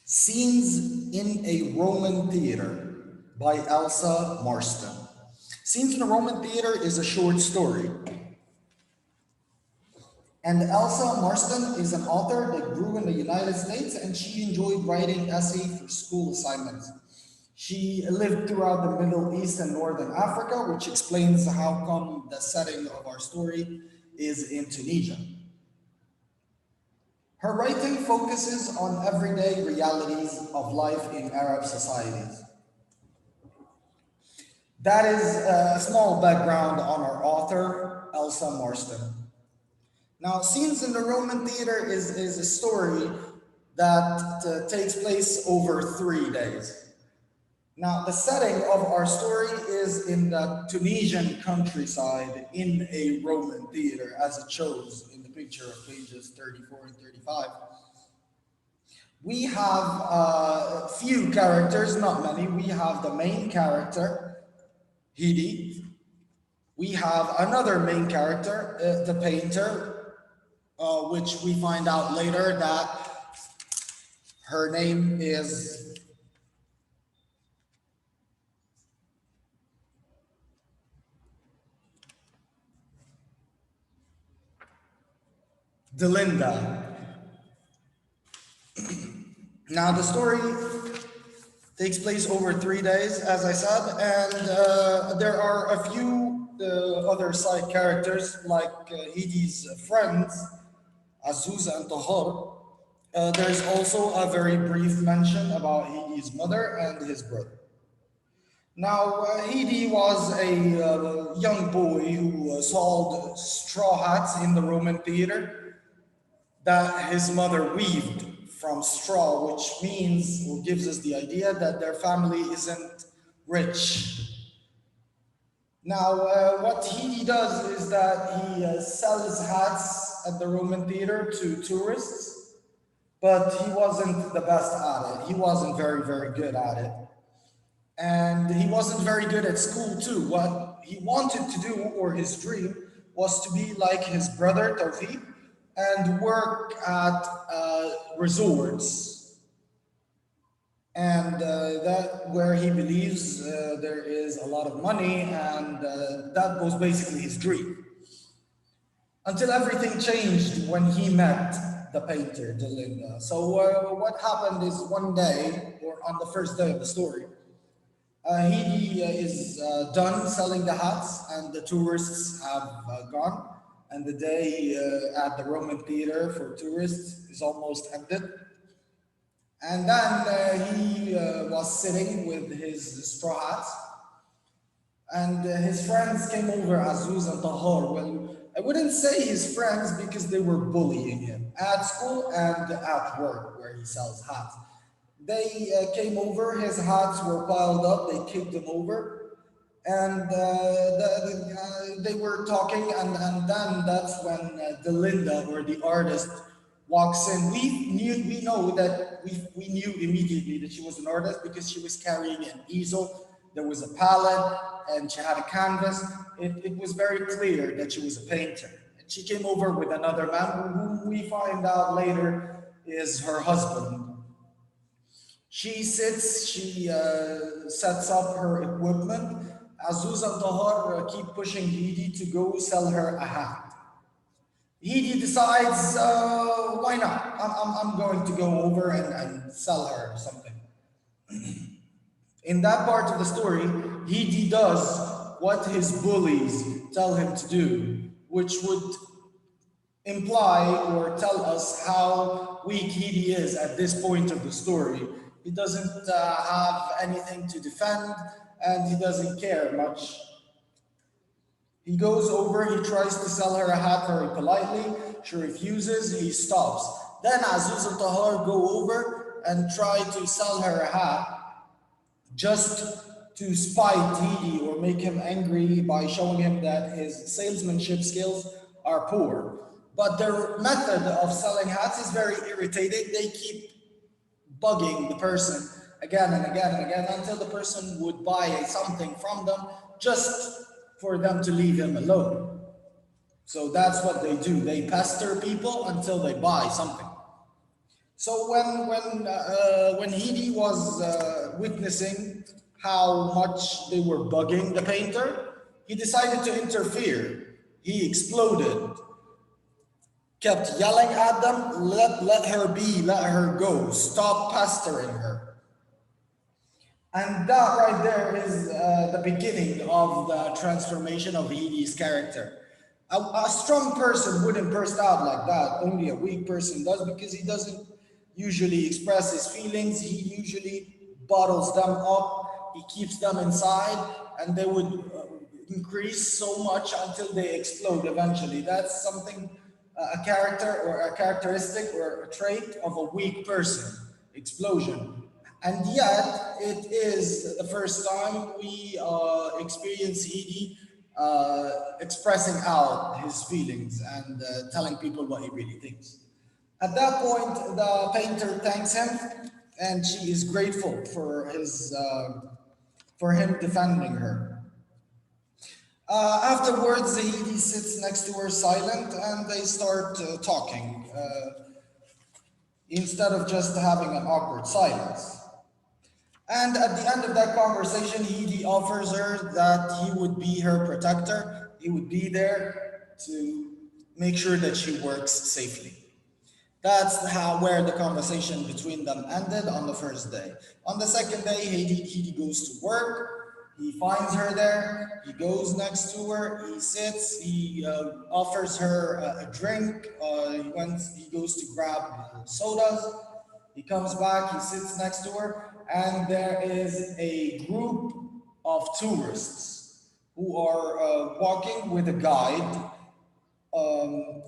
Scenes in a Roman Theater by Elsa Marston. Scenes in a Roman Theater is a short story. And Elsa Marston is an author that grew in the United States and she enjoyed writing essays for school assignments. She lived throughout the Middle East and Northern Africa, which explains how come the setting of our story is in Tunisia. Her writing focuses on everyday realities of life in Arab societies. That is a small background on our author, Elsa Marston. Now, Scenes in the Roman Theater is a story that takes place over 3 days. Now, the setting of our story is in the Tunisian countryside in a Roman theater, as it shows in the picture of pages 34 and 35. We have a few characters, not many. We have the main character, Hidi. We have another main character, the painter, which we find out later that her name is Delinda. Now, the story takes place over 3 days, as I said, and there are a few other side characters like Hidi's friends, Azuz and Tahar. There's also a very brief mention about Hidi's mother and his brother. Now, Hidi was a young boy who sold straw hats in the Roman theater that his mother weaved from straw, which means or gives us the idea that their family isn't rich. Now, what he does is that he sells hats at the Roman theater to tourists, but he wasn't the best at it. He wasn't very, very good at it. And he wasn't very good at school, too. What he wanted to do, or his dream, was to be like his brother, Tawfiq, and work at resorts and that where he believes there is a lot of money, and that was basically his dream. Until everything changed when he met the painter, Delinda. So what happened is one day, or on the first day of the story, he is done selling the hats, and the tourists have gone. And the day at the Roman theater for tourists is almost ended. And then he was sitting with his straw hats, and his friends came over, Azuz and Tahar. Well, I wouldn't say his friends because they were bullying him at school and at work where he sells hats. They came over, his hats were piled up, they kicked him over, and they were talking, and then that's when Delinda, or the artist, walks in. We know that we knew immediately that she was an artist because she was carrying an easel. There was a palette, and she had a canvas. It was very clear that she was a painter. And she came over with another man, whom we find out later is her husband. She sits, she sets up her equipment. Azuz and Tahar keep pushing Hidi to go sell her a hat. Hidi decides, why not? I'm going to go over and sell her something. In that part of the story, Hidi does what his bullies tell him to do, which would imply or tell us how weak Hidi is at this point of the story. He doesn't have anything to defend, and he doesn't care much. He goes over, he tries to sell her a hat very politely. She refuses, he stops. Then Azuz and Tahar go over and try to sell her a hat just to spite Hidi or make him angry by showing him that his salesmanship skills are poor. But their method of selling hats is very irritating. They keep bugging the person again and again and again until the person would buy something from them just for them to leave him alone. So that's what they do. They pester people until they buy something. So when Hedy was witnessing how much they were bugging the painter, he decided to interfere. He exploded, kept yelling at them, let her be, let her go, stop pestering her. And that right there is the beginning of the transformation of Hedy's character. A strong person wouldn't burst out like that. Only a weak person does, because he doesn't usually express his feelings. He usually bottles them up. He keeps them inside, and they would increase so much until they explode eventually. That's something, a character or a characteristic or a trait of a weak person. Explosion. And yet, it is the first time we experience Hedy expressing out his feelings and telling people what he really thinks. At that point, the painter thanks him, and she is grateful for him defending her. Afterwards, Hedy sits next to her silent, and they start talking instead of just having an awkward silence. And at the end of that conversation, he offers her that he would be her protector. He would be there to make sure that she works safely. That's how where the conversation between them ended on the first day. On the second day, Hedy goes to work. He finds her there. He goes next to her. He sits. He offers her a drink. He goes to grab sodas. He comes back. He sits next to her, and there is a group of tourists who are walking with a guide um,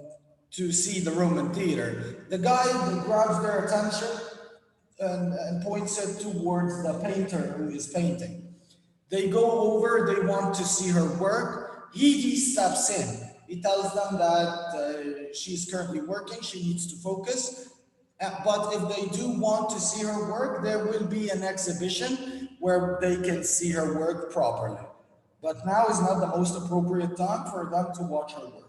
to see the Roman theater. The guide grabs their attention and points it towards the painter who is painting. They go over, they want to see her work. He steps in. He tells them that she's currently working, she needs to focus. But if they do want to see her work, there will be an exhibition where they can see her work properly. But now is not the most appropriate time for them to watch her work.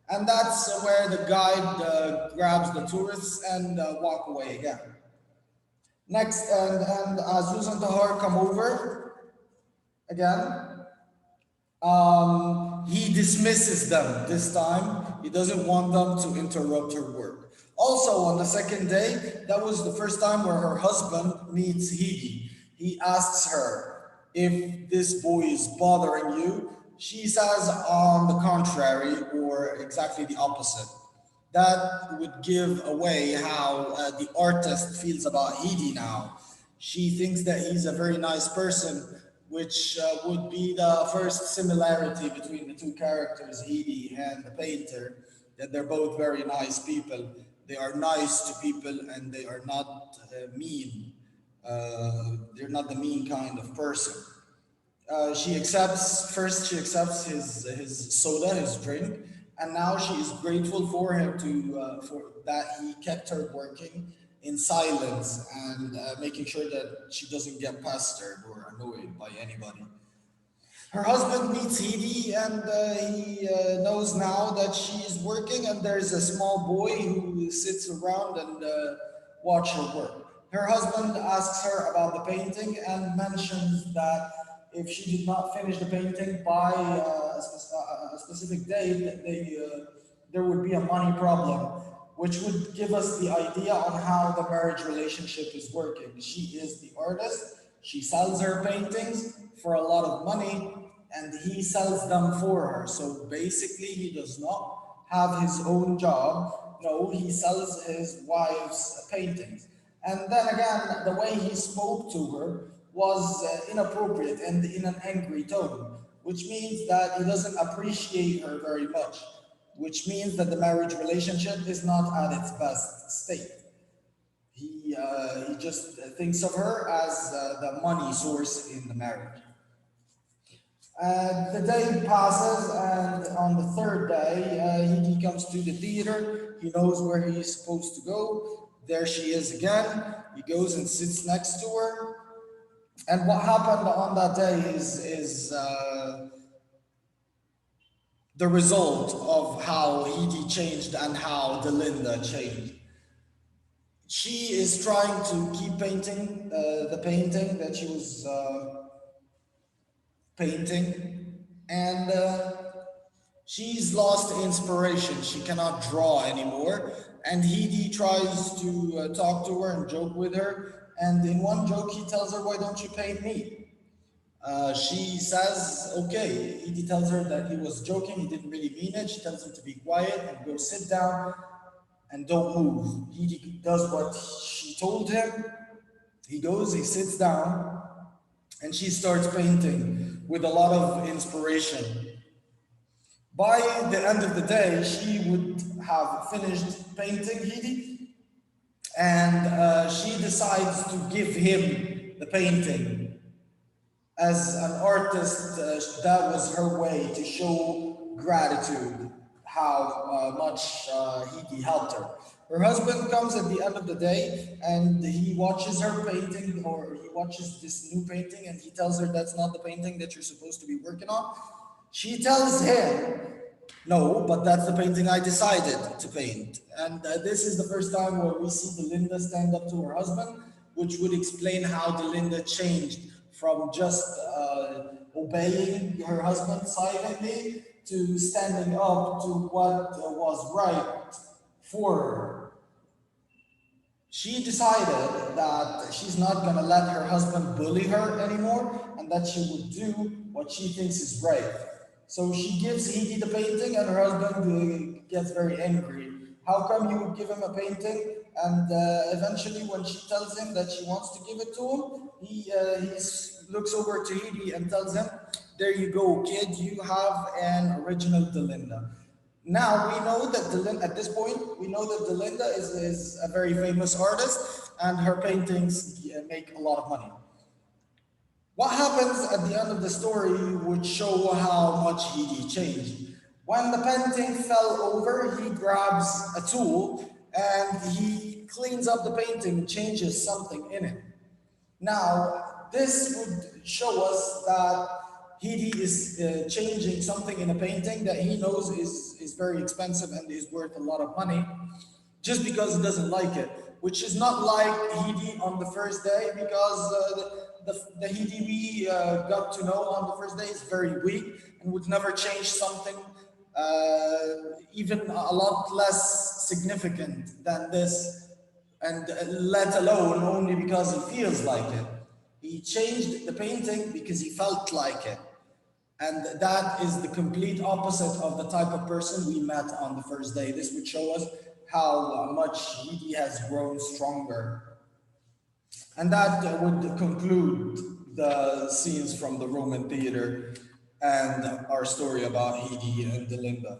And that's where the guide grabs the tourists and walk away again. Next, and Azuz and Tahar come over again. He dismisses them this time. He doesn't want them to interrupt her work. Also, on the second day, that was the first time where her husband meets Hedy. He asks her if this boy is bothering you. She says, on the contrary, or exactly the opposite. That would give away how the artist feels about Hedy now. She thinks that he's a very nice person, which would be the first similarity between the two characters, Hedy and the painter, that they're both very nice people. They are nice to people and they are not mean. They're not the mean kind of person. She accepts his soda, his drink, and now she is grateful for him for that he kept her working in silence and making sure that she doesn't get pestered or annoyed by anybody. Her husband meets Hedy, and he knows now that she is working, and there's a small boy who sits around and watch her work. Her husband asks her about the painting and mentions that if she did not finish the painting by a specific date, there would be a money problem, which would give us the idea on how the marriage relationship is working. She is the artist, she sells her paintings for a lot of money, and he sells them for her. So basically, he does not have his own job. No, he sells his wife's paintings. And then again, the way he spoke to her was inappropriate and in an angry tone, which means that he doesn't appreciate her very much, which means that the marriage relationship is not at its best state. He just thinks of her as the money source in the marriage. The day passes, and on the third day, he comes to the theater. He knows where he's supposed to go. There she is again. He goes and sits next to her. And what happened on that day is the result of how Hedy changed and how Delinda changed. She is trying to keep painting the painting that she was painting, and she's lost inspiration. She cannot draw anymore. And Hedi tries to talk to her and joke with her. And in one joke, he tells her, "Why don't you paint me?" She says, "Okay." Hedi tells her that he was joking, he didn't really mean it. She tells him to be quiet and go sit down and don't move. He does what she told him. He goes, he sits down, and she starts painting with a lot of inspiration. By the end of the day, she would have finished painting Hedi, and she decides to give him the painting. As an artist, that was her way to show gratitude, how much Hedi helped her. Her husband comes at the end of the day and he watches her painting, or he watches this new painting, and he tells her that's not the painting that you're supposed to be working on. She tells him, "No, but that's the painting I decided to paint." And this is the first time where we see Delinda stand up to her husband, which would explain how Delinda changed from just obeying her husband silently to standing up to what was right for her. She decided that she's not going to let her husband bully her anymore, and that she would do what she thinks is right. So she gives Hedi the painting, and her husband gets very angry. How come you would give him a painting? And eventually, when she tells him that she wants to give it to him, looks over to Hedi and tells him, "There you go, kid, you have an original Delinda." Now we know that at this point, we know that Delinda is a very famous artist, and her paintings make a lot of money. What happens at the end of the story would show how much Hedi changed. When the painting fell over, he grabs a tool and he cleans up the painting, changes something in it. Now, this would show us that Hedi is changing something in a painting that he knows is very expensive and is worth a lot of money, just because he doesn't like it, which is not like Hedi on the first day, because the Hedi we got to know on the first day is very weak and would never change something even a lot less significant than this, and let alone only because he feels like it. He changed the painting because he felt like it. And that is the complete opposite of the type of person we met on the first day. This would show us how much Hedi has grown stronger. And that would conclude the scenes from the Roman theater and our story about Hedi and Delinda.